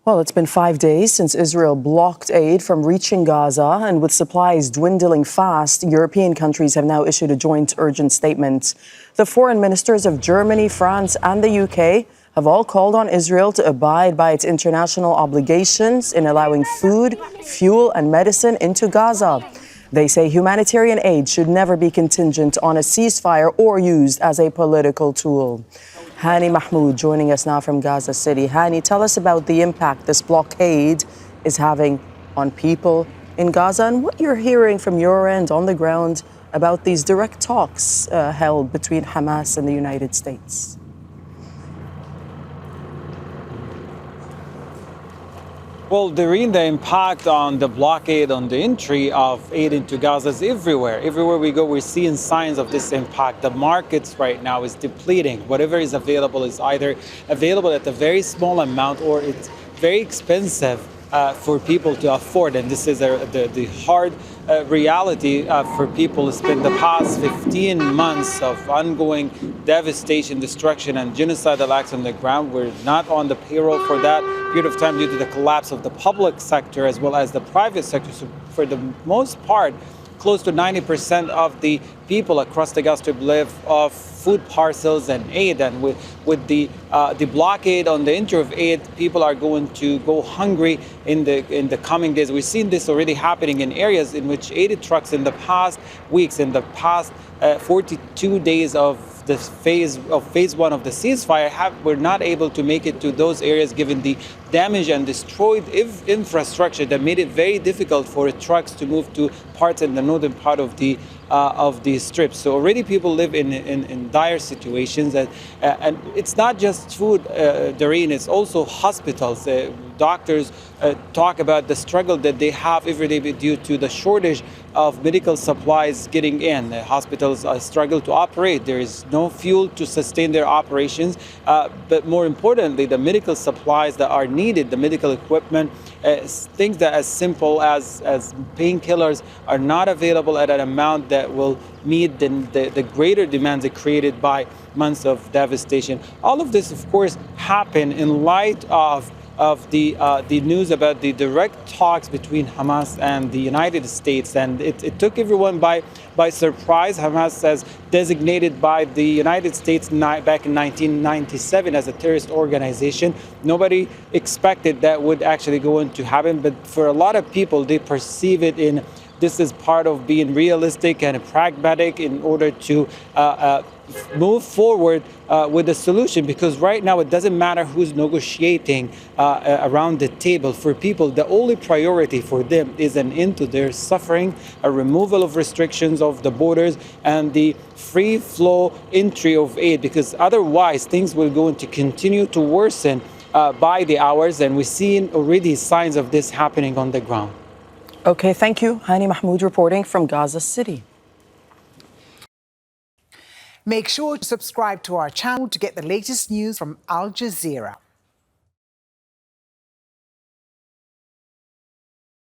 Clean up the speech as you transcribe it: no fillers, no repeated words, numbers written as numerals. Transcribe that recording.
Well, it's been 5 days since Israel blocked aid from reaching Gaza, and with supplies dwindling fast, European countries have now issued a joint urgent statement. The foreign ministers of Germany, France, and the UK have all called on Israel to abide by its international obligations in allowing food, fuel, and medicine into Gaza. They say humanitarian aid should never be contingent on a ceasefire or used as a political tool. Hani Mahmoud joining us now from Gaza City. Hani, tell us about the impact this blockade is having on people in Gaza and what you're hearing from your end on the ground about these direct talks held between Hamas and the United States. Well, Doreen, the impact on the blockade, on the entry of aid into Gaza is everywhere. Everywhere we go, we're seeing signs of this impact. The markets right now is depleting. Whatever is available is either available at a very small amount or it's very expensive for people to afford. And this is the hard reality for people who spend the past 15 months of ongoing devastation, destruction, and genocidal acts on the ground. We're not on the payroll for that period of time due to the collapse of the public sector as well as the private sector. So for the most part, close to 90% of the people across the Gaza Strip live off food parcels and aid. And with the blockade on the entry of aid, people are going to go hungry in the coming days. We've seen this already happening in areas in which aid trucks in the past weeks, in the past 42 days of the phase one of the ceasefire were not able to make it to those areas given the damage and destroyed infrastructure that made it very difficult for trucks to move to parts in the northern part of the strip. So already people live in dire situations, and it's not just food, Doreen, it's also hospitals. Doctors talk about the struggle that they have every day due to the shortage of medical supplies getting in. Hospitals struggle to operate. There is no fuel to sustain their operations. But more importantly, the medical supplies that are needed, the medical equipment, things that as simple as painkillers are not available at an amount that will meet the greater demands created by months of devastation. All of this, of course, happened in light of the news about the direct talks between Hamas and the United States, and it took everyone by surprise. Hamas, as designated by the United States back in 1997 as a terrorist organization, nobody expected that would actually go on to happen. But for a lot of people, they perceive it in this is part of being realistic and pragmatic in order to move forward with a solution, because right now it doesn't matter who's negotiating around the table. For people, the only priority for them is an end to their suffering, a removal of restrictions of the borders, and the free flow entry of aid, because otherwise things will going to continue to worsen by the hours, and we're seeing already signs of this happening on the ground. Okay, thank you. Hani Mahmoud reporting from Gaza City. Make sure to subscribe to our channel to get the latest news from Al Jazeera.